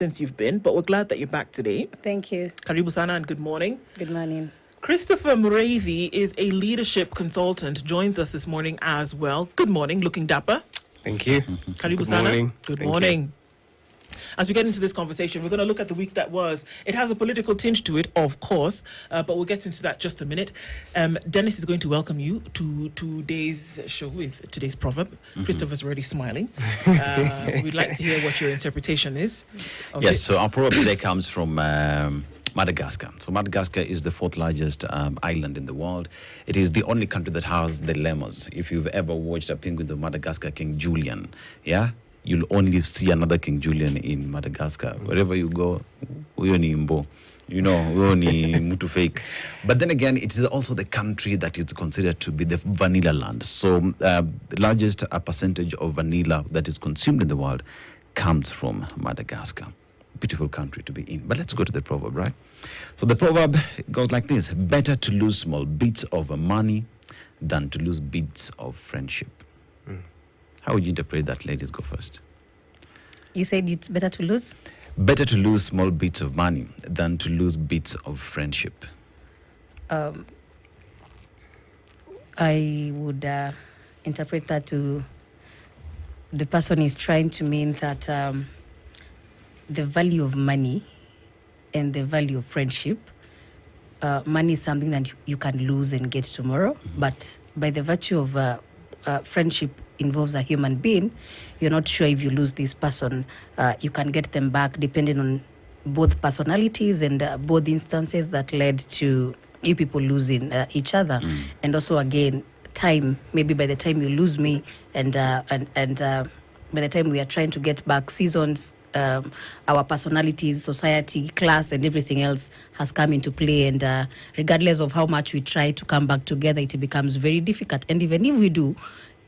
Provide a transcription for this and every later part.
since you've been, but we're glad that you're back today. Thank you. Karibu sana and good morning. Good morning. Christopher Mureithi is a leadership consultant, joins us this morning as well. Good morning, looking dapper. Thank you. Karibu Good sana. morning. Good Thank morning. you. As we get into this conversation, we're going to look at the week that was. It has a political tinge to it, of course, but we'll get into that just a minute. Dennis is going to welcome you to today's show with today's proverb. Christopher's already smiling. We'd like to hear what your interpretation is. Yes, so our proverb today comes from Madagascar. So Madagascar is the fourth largest island in the world. It is the only country that has the lemurs. If you've ever watched a penguin of Madagascar, King Julian, you'll only see another King Julian in Madagascar. Wherever you go, huyo ni mbo. You know, huyo ni mtu fake. But then again, it is also the country that is considered to be the vanilla land. So the largest percentage of vanilla that is consumed in the world comes from Madagascar. Beautiful country to be in. But let's go to the proverb, right? So the proverb goes like this: better to lose small bits of money than to lose bits of friendship. How would you interpret that? Ladies, go first. You said it's better to lose? Better to lose small bits of money than to lose bits of friendship. I would interpret that to the person is trying to mean that the value of money and the value of friendship. Money is something that you can lose and get tomorrow, but by the virtue of friendship involves a human being, you're not sure if you lose this person, you can get them back depending on both personalities and both instances that led to you people losing each other. And also, again, time. Maybe by the time you lose me and by the time we are trying to get back seasons, our personalities, society, class, and everything else has come into play. And regardless of how much we try to come back together, it becomes very difficult. And even if we do,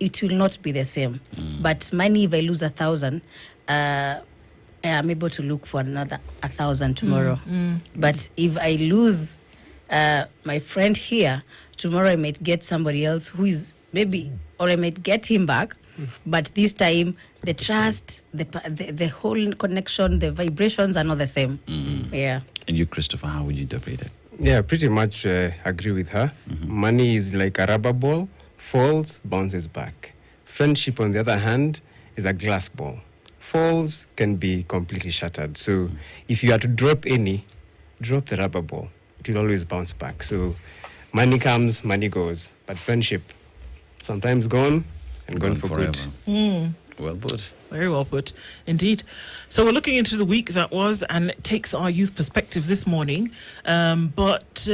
it will not be the same. But money, if I lose 1,000, I'm able to look for another 1,000 tomorrow. But if I lose my friend here, tomorrow I might get somebody else who is maybe, or I might get him back. But this time, the trust, the whole connection, the vibrations are not the same. Yeah. And you, Christopher, how would you interpret it? Yeah, pretty much agree with her. Money is like a rubber ball, falls, bounces back. Friendship, on the other hand, is a glass ball. Falls can be completely shattered. So if you are to drop the rubber ball. It will always bounce back. So money comes, money goes. But friendship, sometimes gone and gone for forever. Good. Well put. Very well put, indeed. So we're looking into the week that was, and it takes our youth perspective this morning. But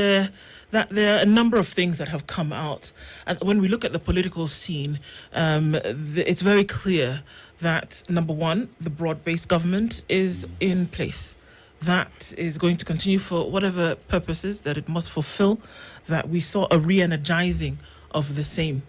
that there are a number of things that have come out. And when we look at the political scene, it's very clear that, number one, the broad-based government is in place. That is going to continue for whatever purposes that it must fulfill, that we saw a re-energizing of the same.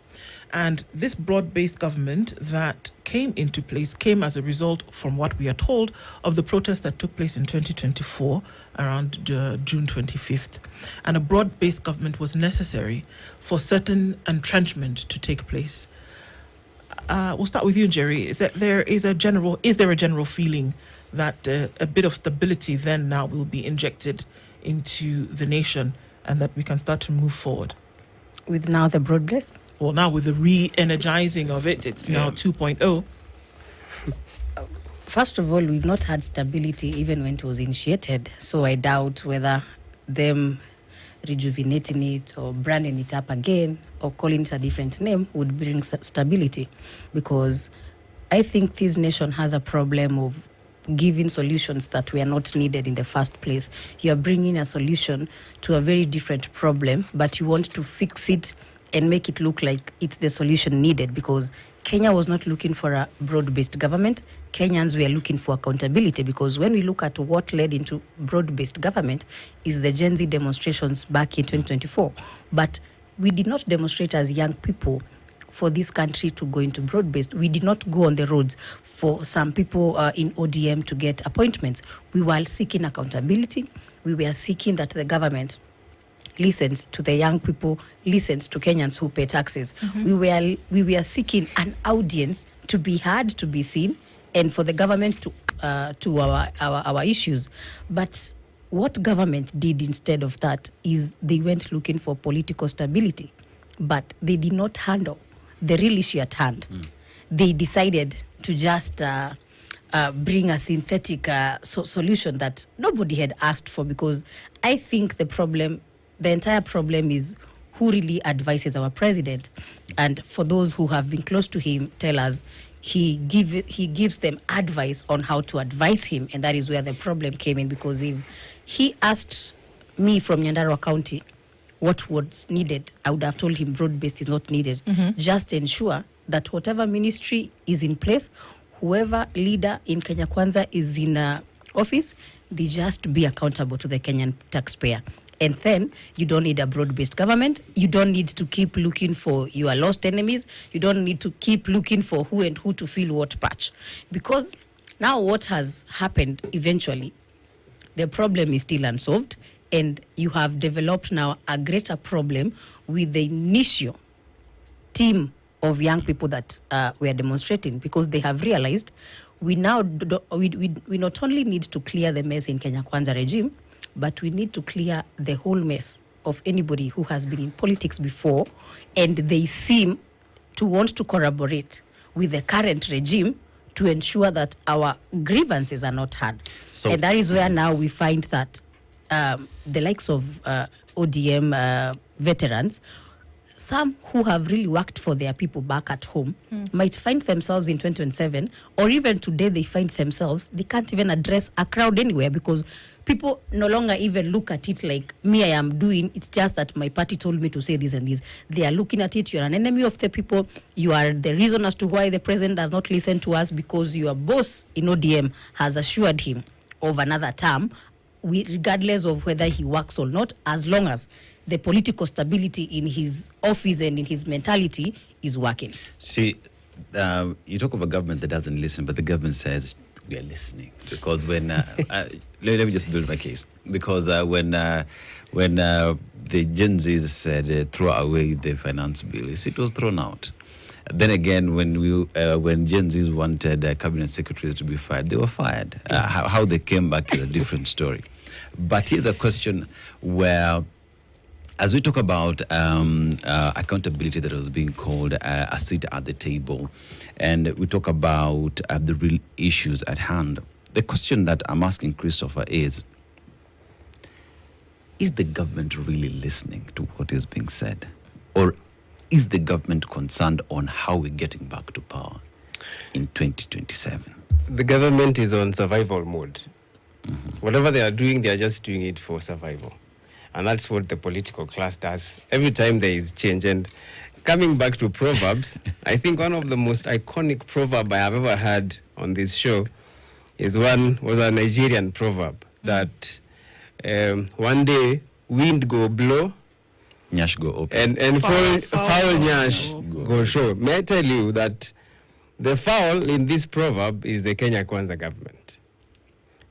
And this broad-based government that came into place came as a result, from what we are told, of the protests that took place in 2024 around June 25th. And a broad-based government was necessary for certain entrenchment to take place. We'll start with you, Njeri. Is there a general feeling that a bit of stability then now will be injected into the nation and that we can start to move forward? With now the broad-based? Well, now with the re-energizing of it, it's now 2.0. First of all, we've not had stability even when it was initiated. So I doubt whether them rejuvenating it or branding it up again or calling it a different name would bring stability. Because I think this nation has a problem of giving solutions that were not needed in the first place. You are bringing a solution to a very different problem, but you want to fix it and make it look like it's the solution needed, because Kenya was not looking for a broad-based government. Kenyans were looking for accountability, because when we look at what led into broad-based government is the Gen Z demonstrations back in 2024. But we did not demonstrate as young people for this country to go into broad-based. We did not go on the roads for some people in ODM to get appointments. We were seeking accountability. We were seeking that the government listens to the young people, listens to Kenyans who pay taxes. We were seeking an audience to be heard, to be seen, and for the government to to our issues. But what government did instead of that is they went looking for political stability, but they did not handle the real issue at hand. They decided to just bring a synthetic solution that nobody had asked for, because I think the entire problem is who really advises our president. And for those who have been close to him, tell us he gives them advice on how to advise him, and that is where the problem came in. Because if he asked me from Nyandarua County what was needed, I would have told him broad-based is not needed. Just ensure that whatever ministry is in place, whoever leader in Kenya Kwanza is in office, they just be accountable to the Kenyan taxpayer. And then you don't need a broad-based government. You don't need to keep looking for your lost enemies. You don't need to keep looking for who and who to fill what patch. Because now what has happened eventually, the problem is still unsolved, and you have developed now a greater problem with the initial team of young people that were demonstrating, because they have realized we now we not only need to clear the mess in Kenya Kwanza regime, but we need to clear the whole mess of anybody who has been in politics before, and they seem to want to collaborate with the current regime to ensure that our grievances are not heard. So, and that is where now we find that the likes of ODM veterans, some who have really worked for their people back at home, might find themselves in 2027, or even today they find themselves, they can't even address a crowd anywhere, because people no longer even look at it like me, I am doing, it's just that my party told me to say this and this. They are looking at it, you're an enemy of the people, you are the reason as to why the president does not listen to us, because your boss in ODM has assured him of another term, regardless of whether he works or not, as long as the political stability in his office and in his mentality is working. See, you talk of a government that doesn't listen, but the government says we are listening. Because when let me just build my case. Because when the Gen Zs said throw away the finance bill, it was thrown out. Then again, when Gen Zs wanted cabinet secretaries to be fired, they were fired. How they came back is a different story. But here's a question where, as we talk about accountability that was being called a seat at the table, and we talk about the real issues at hand, the question that I'm asking Christopher is the government really listening to what is being said? Or is the government concerned on how we're getting back to power in 2027? The government is on survival mode. Whatever they are doing, they are just doing it for survival. And that's what the political class does every time there is change. And coming back to proverbs, I think one of the most iconic proverbs I have ever heard on this show was a Nigerian proverb that one day wind go blow, nyash go open, and foul nyash go show. May I tell you that the foul in this proverb is the Kenya Kwanza government.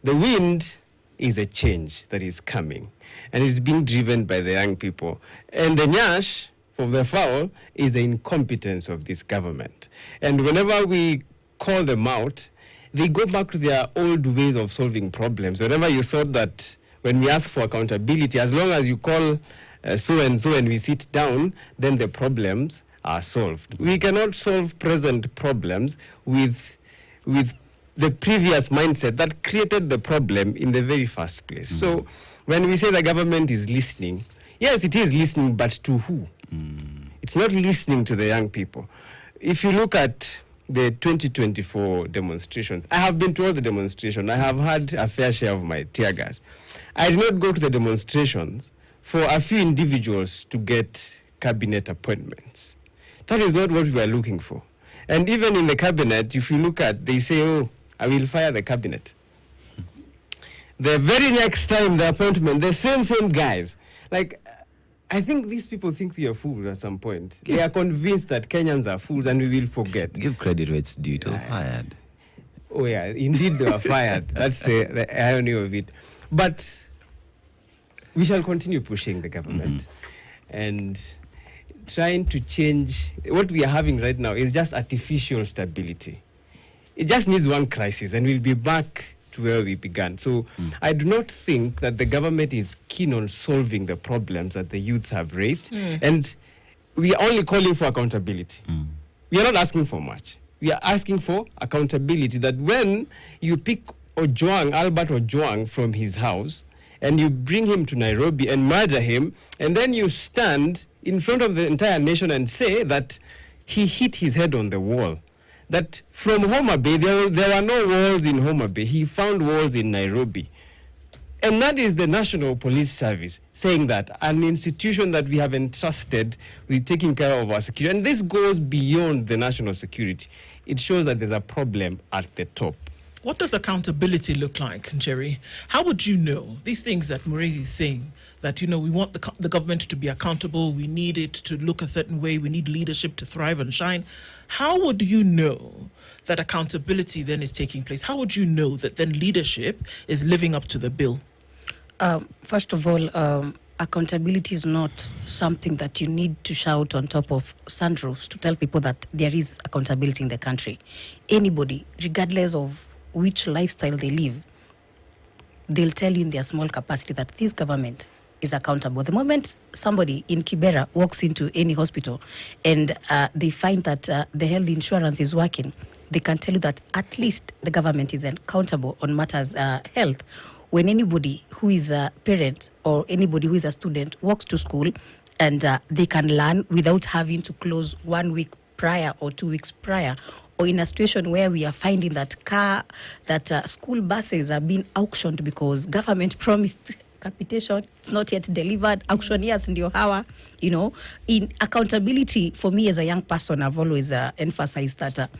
The wind is a change that is coming, and it's being driven by the young people. And the nyash of the foul is the incompetence of this government. And whenever we call them out, they go back to their old ways of solving problems. Whenever you thought that when we ask for accountability, as long as you call so-and-so and we sit down, then the problems are solved. We cannot solve present problems with the previous mindset that created the problem in the very first place. So when we say the government is listening, yes, it is listening, but to who? It's not listening to the young people. If you look at the 2024 demonstrations, I have been to all the demonstrations. I have had a fair share of my tear gas. I did not go to the demonstrations for a few individuals to get cabinet appointments. That is not what we are looking for. And even in the cabinet, if you look at, they say, oh, I will fire the cabinet. The very next time the appointment, the same guys. Like, I think these people think we are fools at some point. They are convinced that Kenyans are fools and we will forget. Give credit where it's due. It was fired. Oh yeah, indeed they were fired. That's the irony of it. But we shall continue pushing the government and trying to change. What we are having right now is just artificial stability. It just needs one crisis and we'll be back to where we began. So I do not think that the government is keen on solving the problems that the youths have raised. And we are only calling for accountability. We are not asking for much. We are asking for accountability, that when you pick Albert Ojwang from his house, and you bring him to Nairobi and murder him, and then you stand in front of the entire nation and say that he hit his head on the wall. That from Homa Bay, there were no walls in Homa Bay. He found walls in Nairobi. And that is the National Police Service saying that, an institution that we have entrusted with taking care of our security. And this goes beyond the national security. It shows that there's a problem at the top. What does accountability look like, Njeri? How would you know these things that Murray is saying, that, we want the government to be accountable, we need it to look a certain way, we need leadership to thrive and shine? How would you know that accountability then is taking place? How would you know that then leadership is living up to the bill? First of all, accountability is not something that you need to shout on top of sunroofs to tell people that there is accountability in the country. Anybody, regardless of which lifestyle they live, they'll tell you in their small capacity that this government is accountable. The moment somebody in Kibera walks into any hospital and they find that the health insurance is working, they can tell you that at least the government is accountable on matters health. When anybody who is a parent or anybody who is a student walks to school and they can learn without having to close 1 week prior or 2 weeks prior, or in a situation where we are finding that school buses are being auctioned because government promised capitation, it's not yet delivered, auctioneers in your hour, in accountability. For me as a young person, I've always emphasized that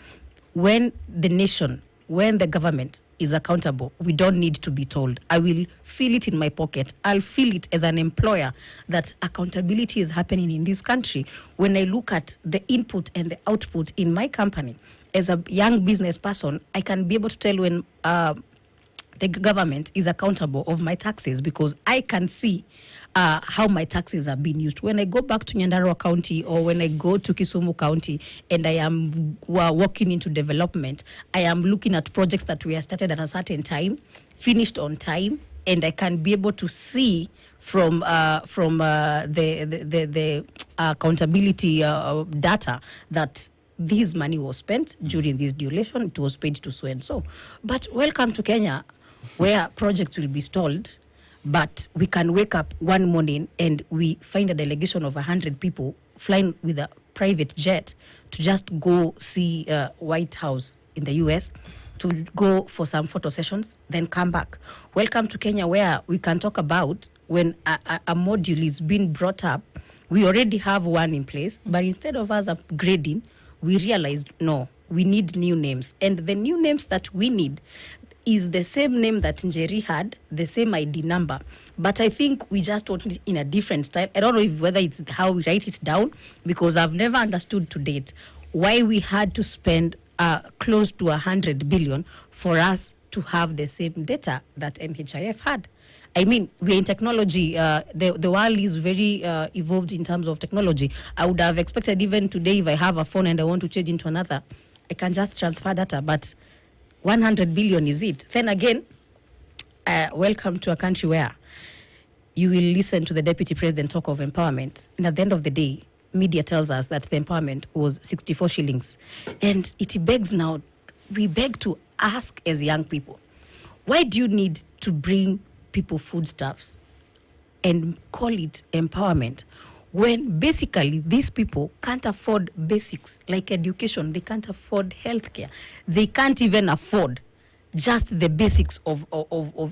when the government is accountable, we don't need to be told. I will feel it in my pocket. I'll feel it as an employer that accountability is happening in this country. When I look at the input and the output in my company, as a young business person, I can be able to tell when the government is accountable of my taxes, because I can see how my taxes are being used. When I go back to Nyandarua County or when I go to Kisumu County and I am walking into development, I am looking at projects that were started at a certain time, finished on time, and I can be able to see from the accountability data that this money was spent during this duration, it was paid to so and so. But welcome to Kenya, where projects will be stalled, but we can wake up one morning and we find a delegation of 100 people flying with a private jet to just go see White House in the US, to go for some photo sessions, then come back. Welcome to Kenya, where we can talk about when a module is being brought up. We already have one in place, but instead of us upgrading, we realized, no, we need new names. And the new names that we need is the same name that Njeri had, the same ID number. But I think we just want it in a different style. I don't know whether it's how we write it down, because I've never understood to date why we had to spend close to 100 billion for us to have the same data that NHIF had. I mean, we're in technology. The world is very evolved in terms of technology. I would have expected even today, if I have a phone and I want to change into another, I can just transfer data. But 100 billion is it? Then again, welcome to a country where you will listen to the deputy president talk of empowerment. And at the end of the day, media tells us that the empowerment was 64 shillings. And it begs now, we beg to ask as young people, why do you need to bring people foodstuffs and call it empowerment when basically these people can't afford basics like education? They can't afford healthcare. They can't even afford just the basics of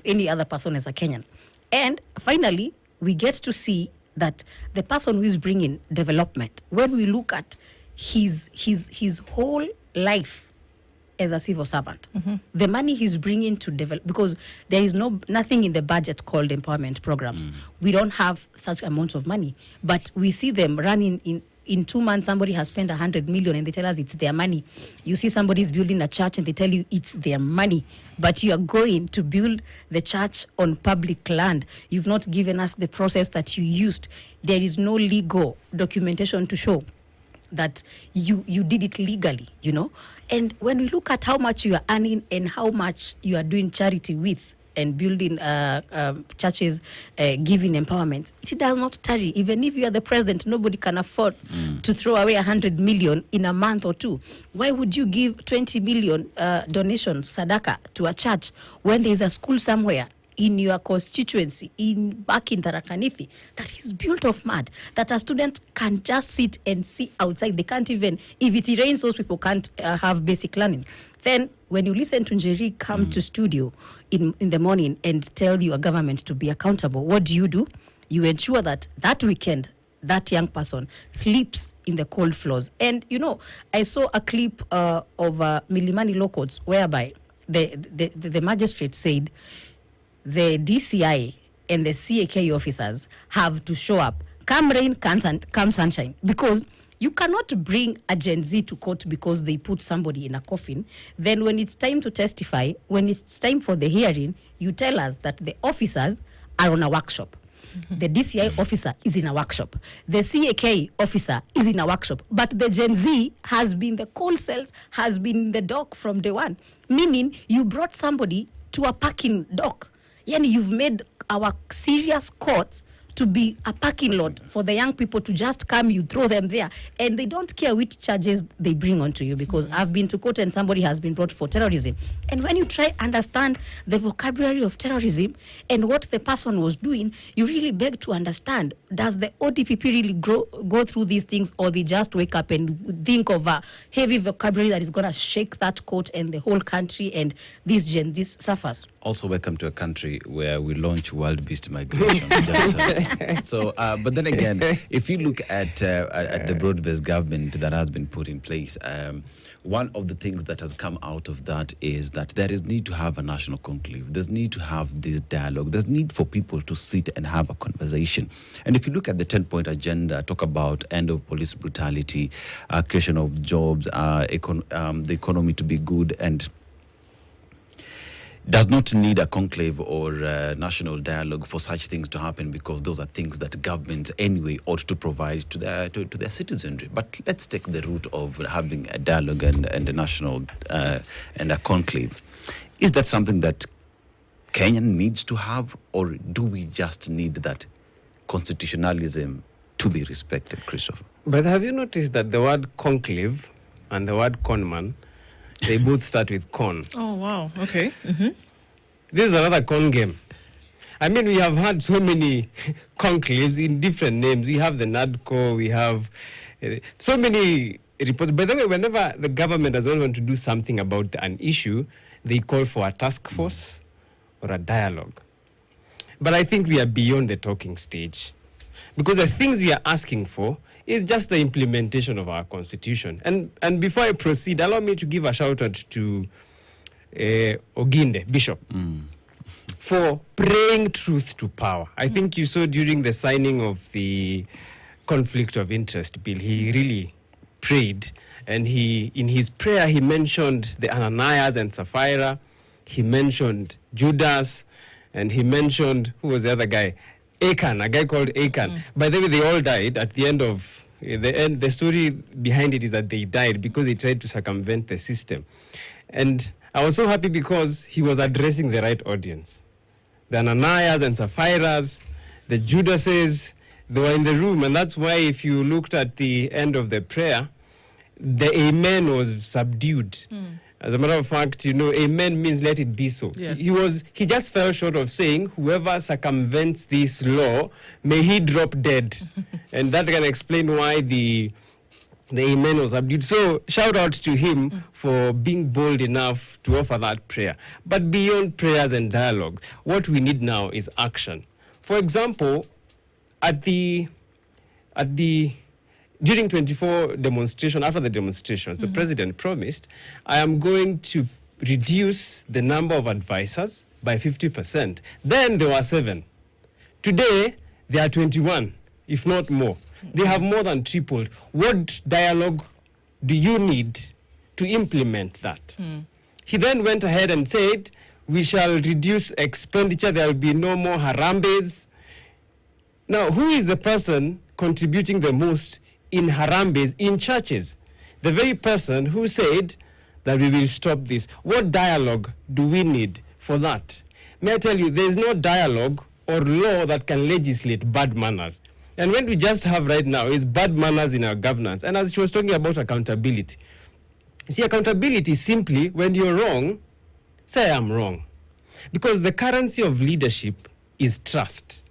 any other person as a Kenyan. And finally, we get to see that the person who is bringing development, when we look at his whole life as a civil servant, the money he's bringing to develop, because there is nothing in the budget called empowerment programs. We don't have such amounts of money, but we see them running in 2 months. Somebody has spent 100 million and they tell us it's their money. You see somebody's building a church and they tell you it's their money, but you are going to build the church on public land. You've not given us the process that you used. There is no legal documentation to show that you did it legally, And when we look at how much you are earning and how much you are doing charity with and building churches, giving empowerment, it does not tarry. Even if you are the president, nobody can afford to throw away 100 million in a month or two. Why would you give 20 million donations, sadaka, to a church when there is a school somewhere in your constituency, back in Tarakaniti, that is built of mud, that a student can just sit and see outside? They can't even, if it rains, those people can't have basic learning. Then when you listen to Njeri come to studio in the morning and tell your government to be accountable, what do? You ensure that that weekend, that young person sleeps in the cold floors. And, I saw a clip of Milimani Law Courts whereby the magistrate said, the DCI and the CAK officers have to show up, come rain, come sunshine, because you cannot bring a Gen Z to court because they put somebody in a coffin. Then when it's time to testify, when it's time for the hearing, you tell us that the officers are on a workshop. The DCI officer is in a workshop. The CAK officer is in a workshop. But the Gen Z has been, the cold cells has been in the dock from day one. Meaning you brought somebody to a parking dock. Yani, you've made our serious courts to be a parking lot for the young people to just come, you throw them there, and they don't care which charges they bring onto you, because I've been to court and somebody has been brought for terrorism. And when you try understand the vocabulary of terrorism and what the person was doing, you really beg to understand, does the ODPP really go through these things, or they just wake up and think of a heavy vocabulary that is going to shake that court and the whole country, and this suffers? Also, welcome to a country where we launch wild beast migration. But then again, if you look at the broad-based government that has been put in place, one of the things that has come out of that is that there is need to have a national conclave. There's need to have this dialogue. There's need for people to sit and have a conversation. And if you look at the 10-point agenda, talk about end of police brutality, creation of jobs, the economy to be good, and does not need a conclave or national dialogue for such things to happen, because those are things that governments anyway ought to provide to their citizenry. But let's take the route of having a dialogue and a national and a conclave. Is that something that Kenya needs to have, or do we just need that constitutionalism to be respected, Christopher? But have you noticed that the word conclave and the word conman, they both start with con? Oh, wow. Okay. This is another con game. I mean, we have had so many conclaves in different names. We have the NADCO, we have so many reports. By the way, whenever the government does not want to do something about an issue, they call for a task force or a dialogue. But I think we are beyond the talking stage, because the things we are asking for is just the implementation of our constitution. And before I proceed, allow me to give a shout out to Oginde, Bishop, for praying truth to power. I think you saw during the signing of the conflict of interest bill, he really prayed. And in his prayer, he mentioned the Ananias and Sapphira. He mentioned Judas. And he mentioned, who was the other guy? Achan, a guy called Achan. By the way, they all died at the end of the story behind it is that they died because they tried to circumvent the system. And I was so happy because he was addressing the right audience. The Ananias and Sapphiras, the Judases, they were in the room. And that's why if you looked at the end of the prayer, the amen was subdued. As a matter of fact, amen means let it be so. Yes. He just fell short of saying, whoever circumvents this law, may he drop dead. And that can explain why the amen was subdued. So shout out to him for being bold enough to offer that prayer. But beyond prayers and dialogue, what we need now is action. For example, during 24 demonstration, after the demonstrations, the president promised, I am going to reduce the number of advisors by 50%. Then there were 7. Today, there are 21, if not more. They have more than tripled. What dialogue do you need to implement that? He then went ahead and said, we shall reduce expenditure. There will be no more harambes. Now, who is the person contributing the most in harambes in churches? The very person who said that we will stop this. What dialogue do we need for that? May I tell you, there is no dialogue or law that can legislate bad manners. And what we just have right now is bad manners in our governance. And as she was talking about accountability, see, accountability is simply when you're wrong, say I'm wrong. Because the currency of leadership is trust.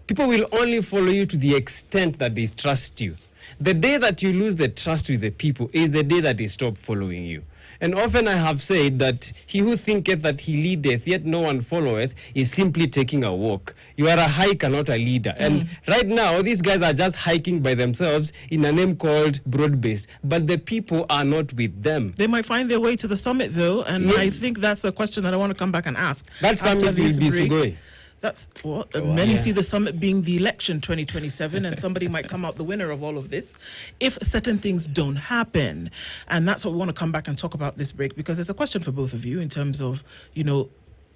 People will only follow you to the extent that they trust you. The day that you lose the trust with the people is the day that they stop following you. And often I have said that he who thinketh that he leadeth, yet no one followeth, is simply taking a walk. You are a hiker, not a leader. And right now, these guys are just hiking by themselves in a name called broad-based. But the people are not with them. They might find their way to the summit, though, and I think that's a question that I want to come back and ask. That summit will be Sugoi. That's what many see the summit being the election 2027, and somebody might come out the winner of all of this if certain things don't happen. And that's what we want to come back and talk about this break, because there's a question for both of you in terms of,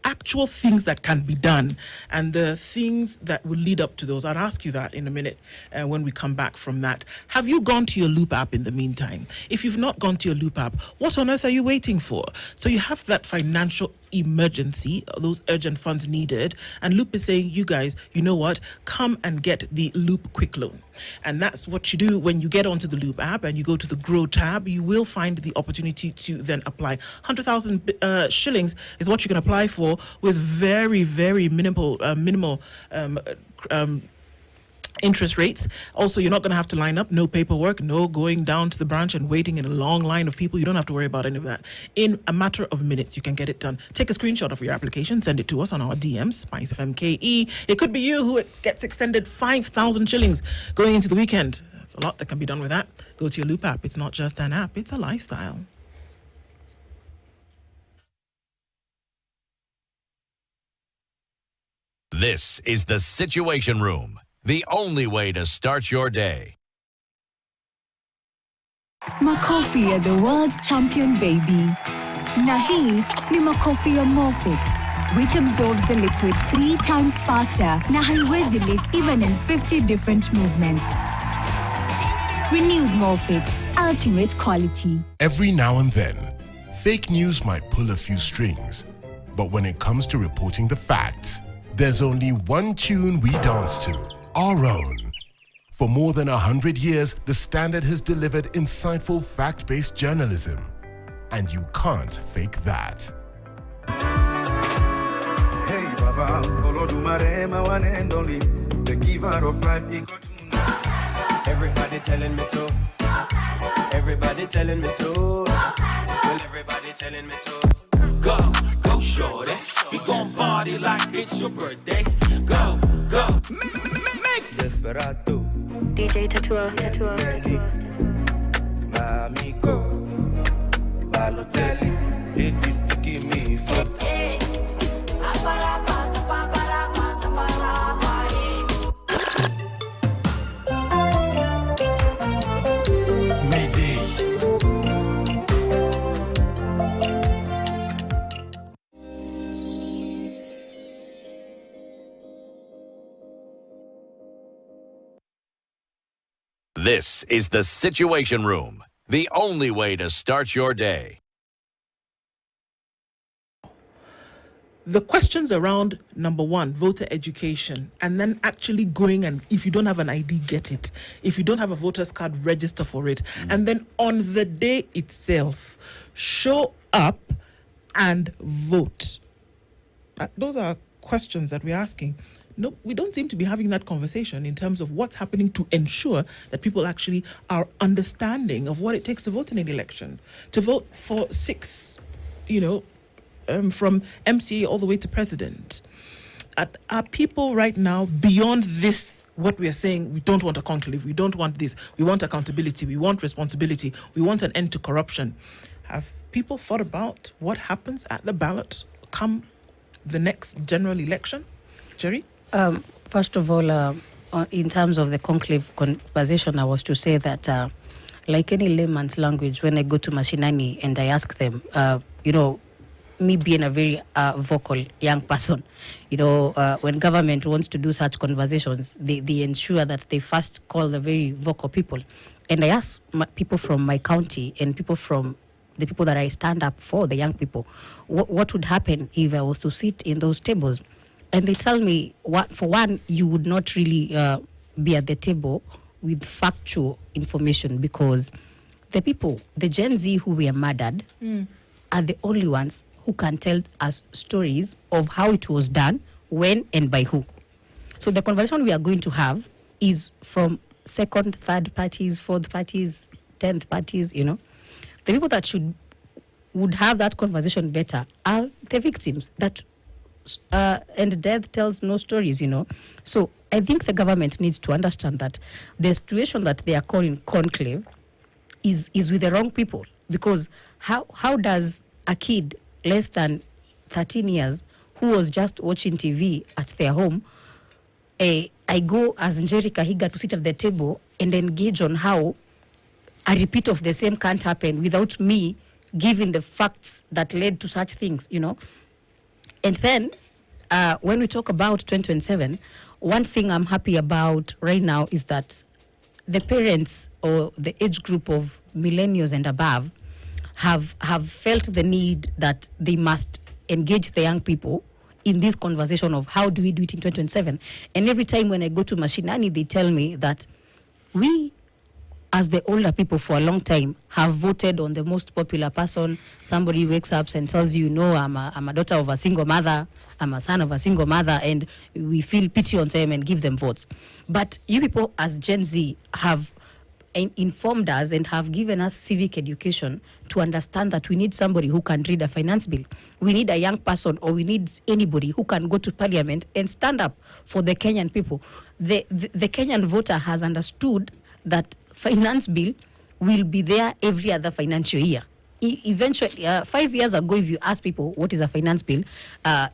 actual things that can be done and the things that will lead up to those. I'll ask you that in a minute when we come back from that. Have you gone to your Loop app in the meantime? If you've not gone to your Loop app, what on earth are you waiting for? So you have that financial emergency, those urgent funds needed, and Loop is saying, you guys, you know what, come and get the Loop quick loan. And that's what you do when you get onto the Loop app and you go to the Grow tab. You will find the opportunity to then apply 100,000 shillings is what you can apply for, with very, very minimal interest rates. Also, you're not going to have to line up, no paperwork, no going down to the branch and waiting in a long line of people. You don't have to worry about any of that. In a matter of minutes, you can get it done. Take a screenshot of your application, send it to us on our DMs, Spice FMKE. It could be you who gets extended 5,000 shillings going into the weekend. That's a lot that can be done with that. Go to your Loop app. It's not just an app, it's a lifestyle. This is the Situation Room, the only way to start your day. Makofi ya the world champion baby. Na hii ni makofi ya Morphix, which absorbs the liquid 3 times faster na haiwezi leak even in 50 different movements. Renewed Morphix, ultimate quality. Every now and then, fake news might pull a few strings, but when it comes to reporting the facts, there's only one tune we dance to, our own. For more than 100 years, The Standard has delivered insightful fact-based journalism. And you can't fake that. Hey Baba, Olodumare, one and only, the giver of life, everybody telling me to. Everybody telling me to. Well, everybody telling me to. Go shorty. We gon' party like it's your birthday. Go. make Desperado. DJ Tatua. Amigo, Balotelli, ladies to give me fuck. This is the Situation Room, the only way to start your day. The questions around, number one, voter education, and then actually going and if you don't have an ID, get it. If you don't have a voter's card, register for it. And then on the day itself, show up and vote. Those are questions that we're asking. No, we don't seem to be having that conversation in terms of what's happening to ensure that people actually are understanding of what it takes to vote in an election. To vote for 6, from MCA all the way to president. Are people right now beyond this, what we are saying, we don't want a conclave, we don't want this, we want accountability, we want responsibility, we want an end to corruption? Have people thought about what happens at the ballot come the next general election? Njeri? First of all, in terms of the conclave conversation, I was to say that, like any layman's language, when I go to Mashinani and I ask them, me being a very vocal young person, when government wants to do such conversations, they ensure that they first call the very vocal people. And I ask people from my county and people from the people that I stand up for, the young people. What would happen if I was to sit in those tables? And they tell me, for one, you would not really be at the table with factual information, because the people, the Gen Z who were murdered, are the only ones who can tell us stories of how it was done, when, and by who. So the conversation we are going to have is from second, third parties, fourth parties, 10th parties, The people that would have that conversation better are the victims that and death tells no stories, So I think the government needs to understand that the situation that they are calling conclave is with the wrong people. Because how does a kid less than 13 years who was just watching TV at their home, I go as Njeri Kahiga to sit at the table and engage on how a repeat of the same can't happen without me giving the facts that led to such things, And then when we talk about 2027, one thing I'm happy about right now is that the parents or the age group of millennials and above have felt the need that they must engage the young people in this conversation of how do we do it in 2027. And every time when I go to Mashinani, they tell me that we, as the older people for a long time, have voted on the most popular person. Somebody wakes up and tells you, I'm a daughter of a single mother, I'm a son of a single mother, and we feel pity on them and give them votes. But you people as Gen Z have informed us and have given us civic education to understand that we need somebody who can read a finance bill. We need a young person, or we need anybody who can go to parliament and stand up for the Kenyan people. The Kenyan voter has understood that finance bill will be there every other financial year. Eventually, 5 years ago, if you ask people what is a finance bill,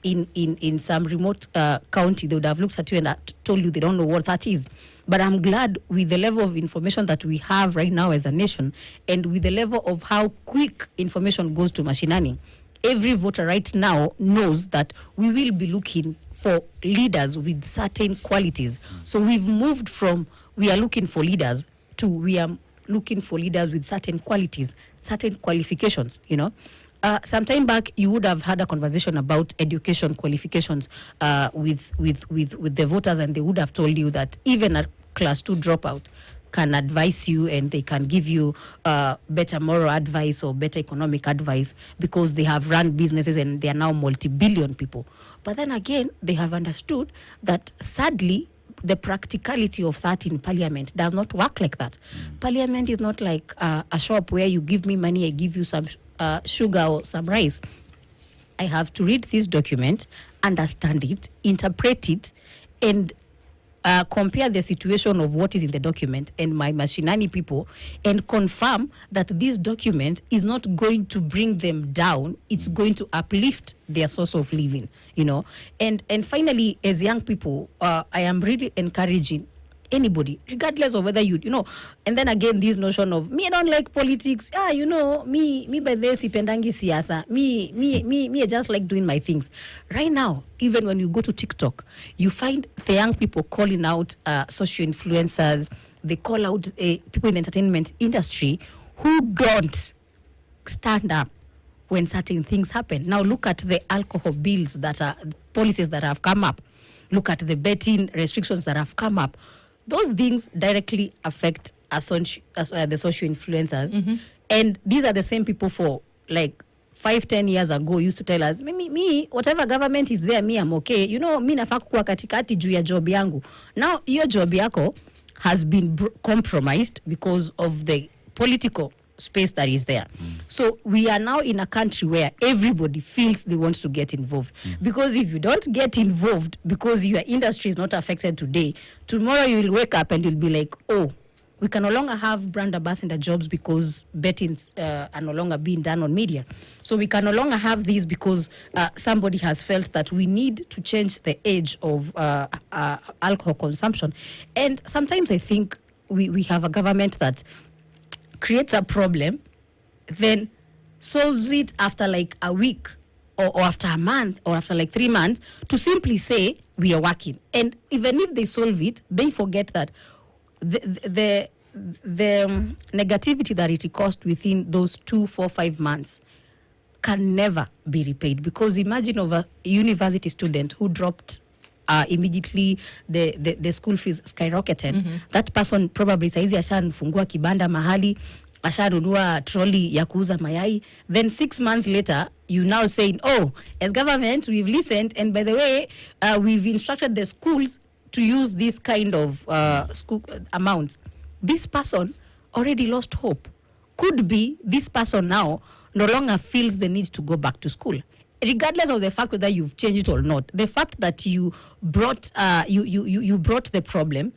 in some remote county, they would have looked at you and told you they don't know what that is. But I'm glad with the level of information that we have right now as a nation, and with the level of how quick information goes to Mashinani, every voter right now knows that we will be looking for leaders with certain qualities. So we've moved from we are looking for leaders to we are looking for leaders with certain qualities, certain qualifications, Some time back, you would have had a conversation about education qualifications with the voters, and they would have told you that even a class 2 dropout can advise you, and they can give you better moral advice or better economic advice, because they have run businesses and they are now multi-billion people. But then again, they have understood that sadly, the practicality of that in parliament does not work like that. Parliament is not like a shop where you give me money, I give you some sugar or some rice. I have to read this document, understand it, interpret it, and compare the situation of what is in the document and my Mashinani people, and confirm that this document is not going to bring them down, it's going to uplift their source of living, And finally, as young people, I am really encouraging anybody, regardless of whether and then again, this notion of me, I don't like politics. Me by this, ipendangi siasa. Me, I just like doing my things. Right now, even when you go to TikTok, you find the young people calling out social influencers. They call out people in the entertainment industry who don't stand up when certain things happen. Now look at the alcohol bills policies that have come up. Look at the betting restrictions that have come up. Those things directly affect the social influencers. And these are the same people for 5-10 years ago used to tell us, me, whatever government is there, me, I'm okay. Me nafaa kuwa katikati juu ya job yangu. Now, your job yako has been compromised because of the political space that is there. So we are now in a country where everybody feels they want to get involved. Because if you don't get involved, because your industry is not affected today, tomorrow you will wake up and you'll be like, oh, we can no longer have brand ambassador jobs because bettings are no longer being done on media. So we can no longer have these because somebody has felt that we need to change the age of alcohol consumption. And sometimes I think we have a government that creates a problem, then solves it after a week or after a month or after 3 months, to simply say we are working. And even if they solve it, they forget that the the negativity that it caused within those 2, 4, 5 months can never be repaid, because imagine of a university student who dropped immediately the school fees skyrocketed. That person probably saizi ashanfungua kibanda mahali, ashanunua trolley ya kuuza mayai. Then 6 months later, you now saying, oh, as government, we've listened, and by the way, we've instructed the schools to use this kind of school amounts. This person already lost hope. Could be this person now no longer feels the need to go back to school, regardless of the fact whether you've changed it or not. The fact that you brought you brought the problem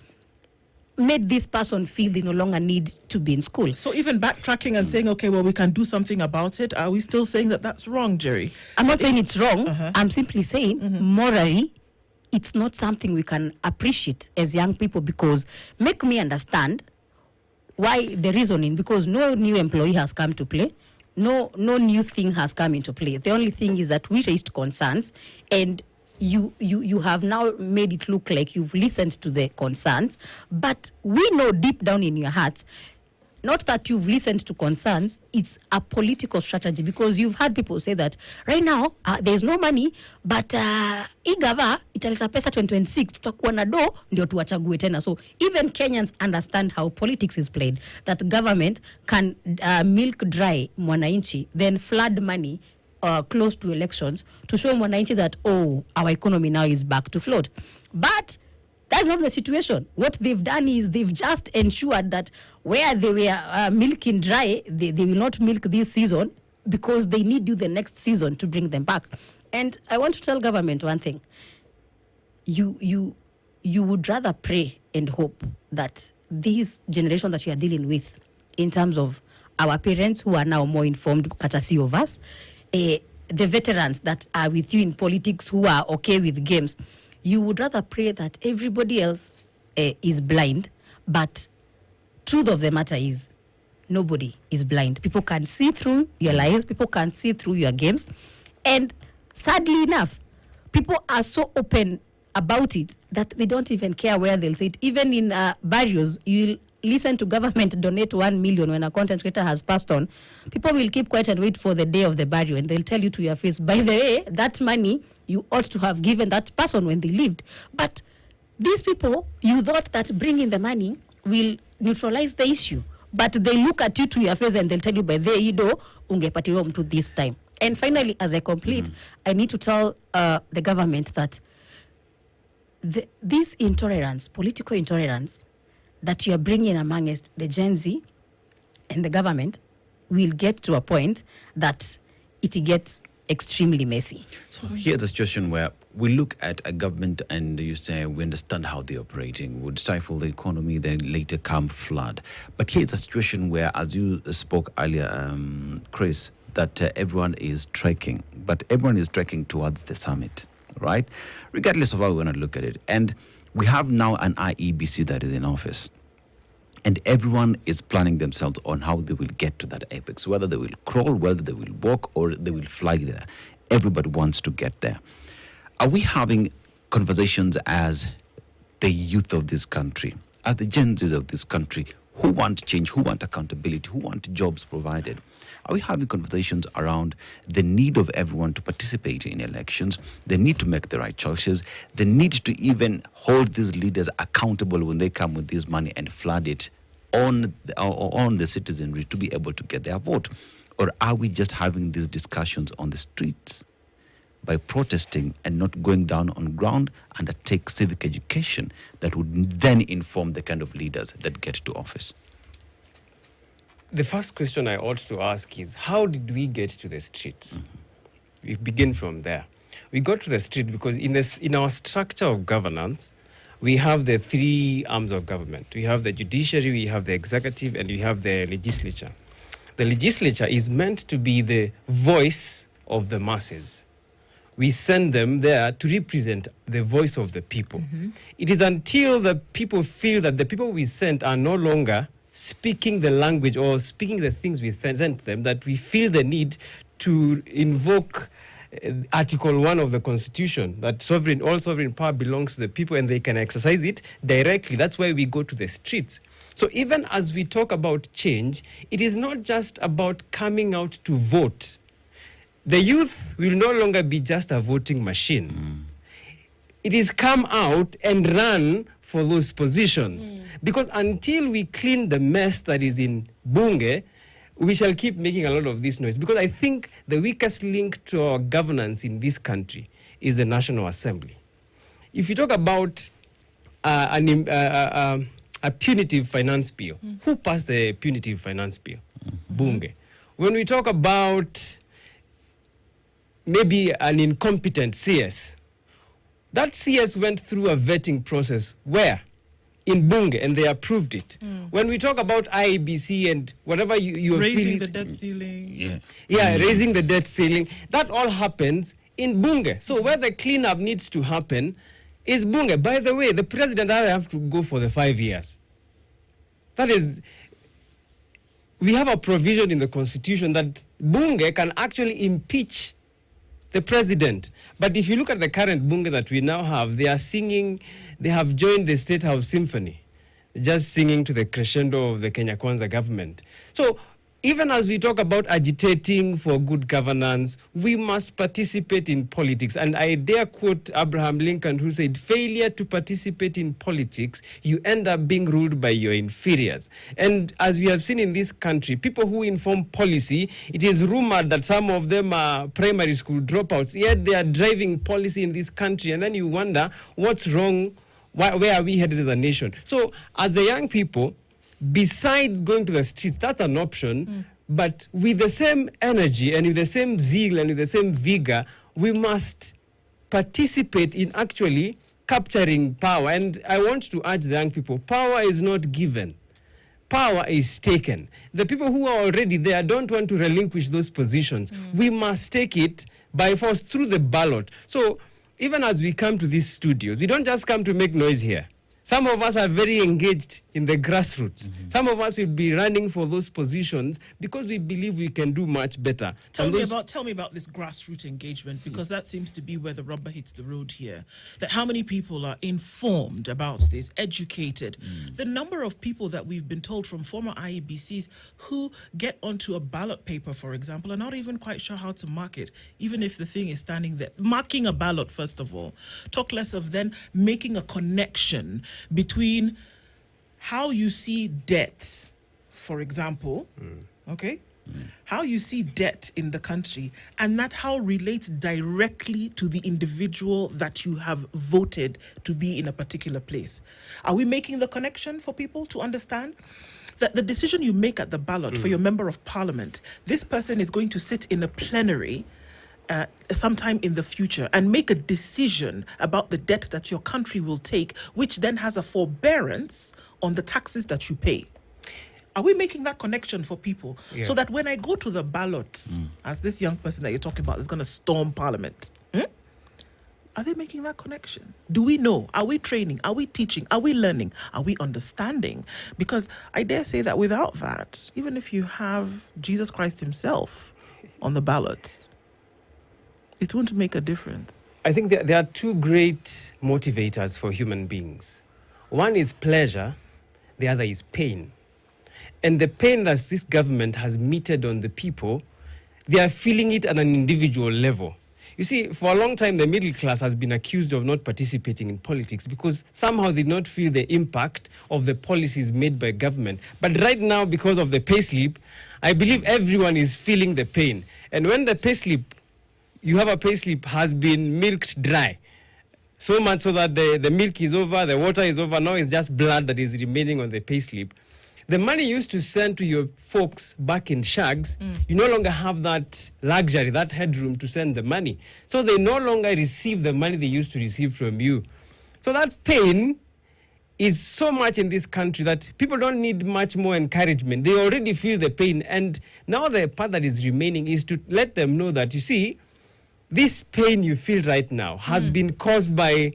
made this person feel they no longer need to be in school. So even backtracking and saying, okay, well, we can do something about it, are we still saying that that's wrong, Njeri? I'm not saying it's wrong. I'm simply saying morally, it's not something we can appreciate as young people, because make me understand why the reasoning, because no new employee has come to play. No new thing has come into play. The only thing is that we raised concerns, and you have now made it look like you've listened to the concerns, but we know deep down in your hearts, not that you've listened to concerns, it's a political strategy, because you've had people say that right now there's no money, but igava italeta pesa 2026 tutakuwa na do ndio tuwachague tena. So even Kenyans understand how politics is played, that government can milk dry mwananchi, then flood money close to elections to show mwananchi that, oh, our economy now is back to float. But that's not the situation. What they've done is they've just ensured that where they were milking dry, they will not milk this season, because they need you the next season to bring them back. And I want to tell government one thing. You would rather pray and hope that this generation that you are dealing with, in terms of our parents who are now more informed, courtesy of us, the veterans that are with you in politics who are okay with games, you would rather pray that everybody else is blind, but truth of the matter is nobody is blind. People can see through your lies, people can see through your games, and sadly enough, people are so open about it that they don't even care where they'll say it. Even in barrios, you'll listen to government donate 1 million when a content creator has passed on. People will keep quiet and wait for the day of the barrio, and they'll tell you to your face, by the way, that money you ought to have given that person when they lived. But these people, you thought that bringing the money will neutralize the issue, but they look at you to your face and they'll tell you, by the way, ungepatiwa mtu this time. And finally, as I complete, I need to tell the government that this intolerance, political intolerance, that you are bringing amongst the Gen Z and the government will get to a point that it gets extremely messy. So here's a situation where we look at a government and you say we understand how they're operating, would stifle the economy, then later come flood. But here's a situation where, as you spoke earlier, Chris, that everyone is trekking, but everyone is trekking towards the summit, right? Regardless of how we're going to look at it. And we have now an IEBC that is in office. And everyone is planning themselves on how they will get to that apex, whether they will crawl, whether they will walk, or they will fly there. Everybody wants to get there. Are we having conversations as the youth of this country, as the Gen Zs of this country, who want change, who want accountability, who want jobs provided? Are we having conversations around the need of everyone to participate in elections, the need to make the right choices, the need to even hold these leaders accountable when they come with this money and flood it on the citizenry to be able to get their vote? Or are we just having these discussions on the streets by protesting and not going down on ground and take civic education that would then inform the kind of leaders that get to office? The first question I ought to ask is, how did we get to the streets? We begin from there. We got to the street because in our structure of governance, we have the three arms of government. We have the judiciary, we have the executive, and we have the legislature. The legislature is meant to be the voice of the masses. We send them there to represent the voice of the people. It is until the people feel that the people we sent are no longer speaking the language or speaking the things we sent them that we feel the need to invoke Article 1 of the Constitution, that all sovereign power belongs to the people and they can exercise it directly. That's why we go to the streets. So even as we talk about change, it is not just about coming out to vote. The youth will no longer be just a voting machine. It is come out and run for those positions. Because until we clean the mess that is in Bunge, we shall keep making a lot of this noise. Because I think the weakest link to our governance in this country is the National Assembly. If you talk about a punitive finance bill, who passed the punitive finance bill? Bunge. When we talk about maybe an incompetent CS, that CS went through a vetting process. Where? In Bunge, and they approved it. When we talk about IEBC and whatever you raising the debt ceiling. Raising the debt ceiling, that all happens in Bunge. So where the cleanup needs to happen is Bunge. By the way, the president doesn't have to go for the 5 years. That is, we have a provision in the Constitution that Bunge can actually impeach the president. But if you look at the current Bunge that we now have, they are singing, they have joined the State House Symphony, just singing to the crescendo of the Kenya Kwanza government. So even as we talk about agitating for good governance, we must participate in politics. And I dare quote Abraham Lincoln, who said, failure to participate in politics, you end up being ruled by your inferiors. And as we have seen in this country, people who inform policy, it is rumored that some of them are primary school dropouts, yet they are driving policy in this country. And then you wonder, what's wrong? Where are we headed as a nation? So as the young people, besides going to the streets, that's an option, but with the same energy and with the same zeal and with the same vigor, we must participate in actually capturing power. And I want to urge the young people, power is not given. Power is taken. The people who are already there don't want to relinquish those positions. We must take it by force through the ballot. So even as we come to these studios, we don't just come to make noise here. Some of us are very engaged in the grassroots. Some of us will be running for those positions because we believe we can do much better. Tell me about this grassroots engagement, because that seems to be where the rubber hits the road here. That how many people are informed about this, educated. The number of people that we've been told from former IEBCs who get onto a ballot paper, for example, are not even quite sure how to mark it, even if the thing is standing there. Marking a ballot, first of all. Talk less of then making a connection between how you see debt, for example, how you see debt in the country, and that how relates directly to the individual that you have voted to be in a particular place. Are we making the connection for people to understand that the decision you make at the ballot for your member of parliament, this person is going to sit in a plenary sometime in the future and make a decision about the debt that your country will take, which then has a forbearance on the taxes that you pay. Are we making that connection for people so that when I go to the ballot, as this young person that you're talking about is going to storm parliament, are they making that connection? Do we know? Are we training? Are we teaching? Are we learning? Are we understanding? Because I dare say that without that, even if you have Jesus Christ himself on the ballot, it won't make a difference. I think there are two great motivators for human beings. One is pleasure, the other is pain. And the pain that this government has meted on the people, they are feeling it at an individual level. You see, for a long time, the middle class has been accused of not participating in politics because somehow they did not feel the impact of the policies made by government. But right now, because of the payslip, I believe everyone is feeling the pain. And when the payslip, you have a payslip, has been milked dry, so much so that the milk is over, the water is over, now it's just blood that is remaining on the payslip. The money you used to send to your folks back in shags, you no longer have that luxury, that headroom to send the money. So they no longer receive the money they used to receive from you. So that pain is so much in this country that people don't need much more encouragement. They already feel the pain. And now the part that is remaining is to let them know that, you see, this pain you feel right now has been caused by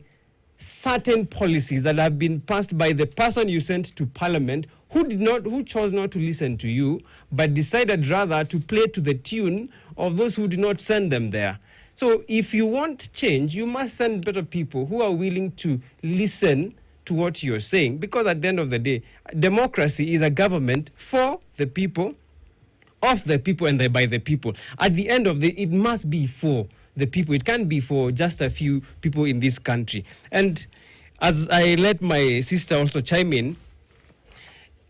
certain policies that have been passed by the person you sent to parliament who chose not to listen to you, but decided rather to play to the tune of those who did not send them there. So if you want change, you must send better people who are willing to listen to what you're saying, because at the end of the day, democracy is a government for the people, of the people, and by the people. At the end of the day, it must be for the people. It can't be for just a few people in this country. And as I let my sister also chime in,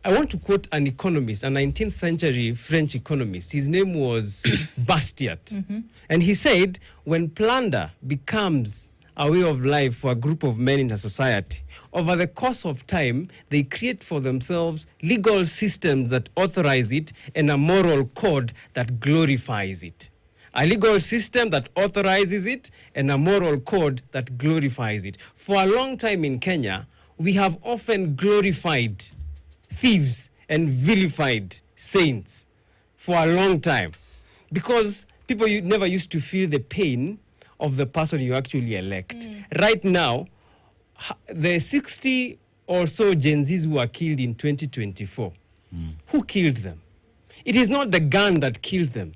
I want to quote an economist, a 19th century French economist. His name was Bastiat. And he said, when plunder becomes a way of life for a group of men in a society, over the course of time, they create for themselves legal systems that authorize it and a moral code that glorifies it. A legal system that authorizes it and a moral code that glorifies it. For a long time in Kenya, we have often glorified thieves and vilified saints for a long time, because people never used to feel the pain of the person you actually elect. Right now, the 60 or so Gen Zs who were killed in 2024, who killed them? It is not the gun that killed them.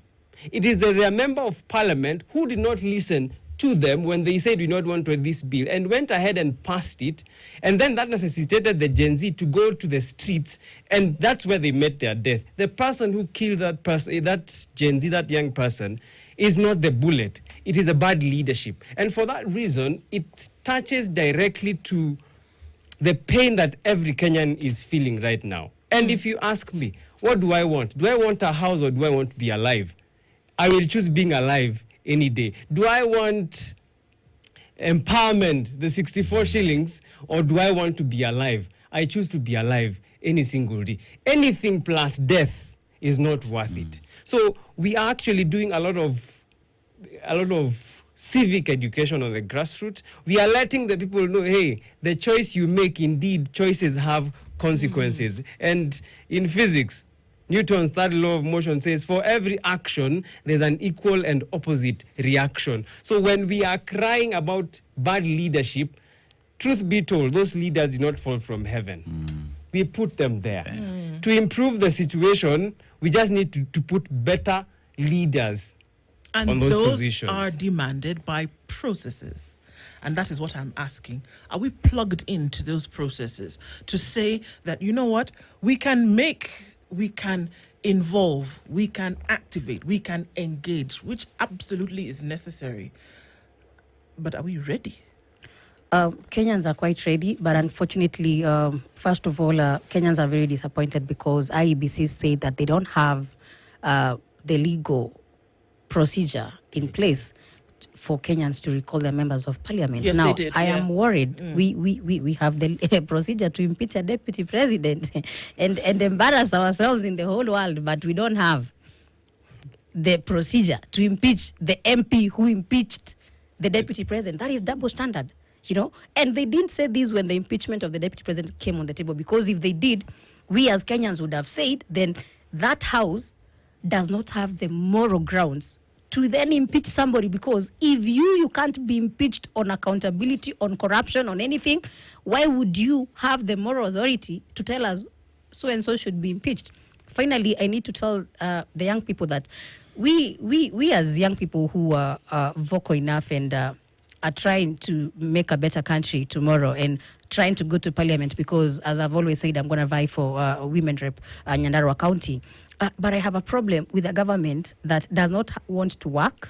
It is their member of parliament who did not listen to them when they said we don't want this bill, and went ahead and passed it, and then that necessitated the Gen Z to go to the streets, and that's where they met their death. The person who killed that person, that Gen Z, that young person, is not the bullet. It is a bad leadership. And for that reason, it touches directly to the pain that every Kenyan is feeling right now. And if you ask me, what do I want? Do I want a house or do I want to be alive? I will choose being alive any day. Do I want empowerment, the 64 shillings, or do I want to be alive? I choose to be alive any single day. Anything plus death is not worth it. So we are actually doing a lot of civic education on the grassroots. We are letting the people know, hey, the choice you make, indeed, choices have consequences. And in physics, Newton's third law of motion says for every action, there's an equal and opposite reaction. So when we are crying about bad leadership, truth be told, those leaders did not fall from heaven. We put them there. To improve the situation, we just need to put better leaders on those positions. Are demanded by processes. And that is what I'm asking. Are we plugged into those processes to say that, you know what, we can involve, we can activate, we can engage, which absolutely is necessary. But are we ready? Kenyans are quite ready, but unfortunately, first of all, Kenyans are very disappointed because IEBC said that they don't have the legal procedure in place for Kenyans to recall their members of parliament. Yes, now, they did, I am worried. We have the procedure to impeach a deputy president and embarrass ourselves in the whole world, but we don't have the procedure to impeach the MP who impeached the deputy president. That is double standard, you know. And they didn't say this when the impeachment of the deputy president came on the table, because if they did, we as Kenyans would have said, then that house does not have the moral grounds to then impeach somebody, because if you can't be impeached on accountability, on corruption, on anything, why would you have the moral authority to tell us so-and-so should be impeached? Finally, I need to tell the young people that we as young people who are vocal enough and are trying to make a better country tomorrow and trying to go to parliament, because as I've always said, I'm going to vie for women rep Nyandarua County. But I have a problem with a government that does not want to work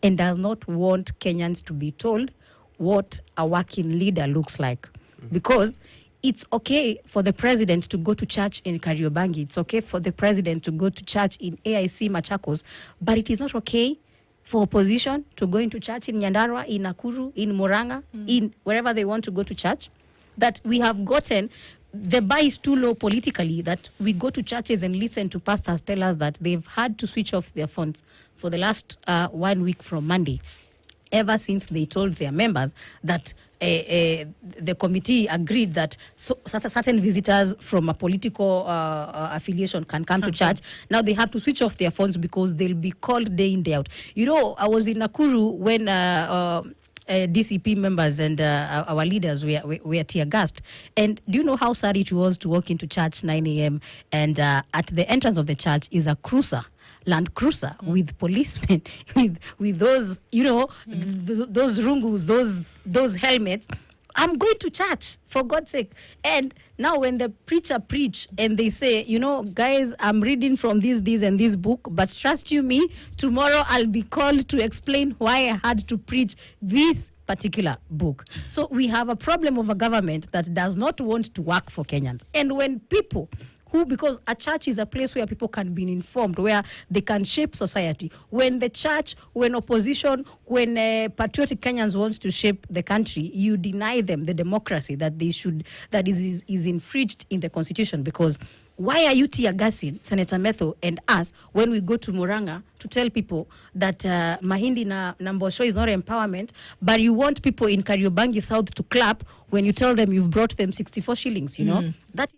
and does not want Kenyans to be told what a working leader looks like. Because it's okay for the president to go to church in Kariobangi. It's okay for the president to go to church in AIC Machakos. But it is not okay for opposition to go into church in Nyandarua, in Nakuru, in Murang'a, in wherever they want to go to church. That we have gotten, the bar is too low politically that we go to churches and listen to pastors tell us that they've had to switch off their phones for the last 1 week from Monday, ever since they told their members that the committee agreed that certain visitors from a political affiliation can come to church. Now they have to switch off their phones because they'll be called day in, day out. You know, I was in Nakuru when DCP members and our leaders were tear gassed. And do you know how sad it was to walk into church 9 a.m. and at the entrance of the church is a cruiser Land Cruiser with policemen, with those, those rungus, those helmets, I'm going to church, for God's sake. And now when the preacher preach and they say, guys, I'm reading from this and this book, but trust you me, tomorrow I'll be called to explain why I had to preach this particular book. So we have a problem of a government that does not want to work for Kenyans. And when people because a church is a place where people can be informed, where they can shape society. When the church, when opposition, when patriotic Kenyans want to shape the country, you deny them the democracy that is infringed in the constitution. Because why are you tear gassing Senator Metho and us when we go to Muranga to tell people that Mahindi na Mbosho is not empowerment, but you want people in Kariobangi South to clap when you tell them you've brought them 64 shillings, That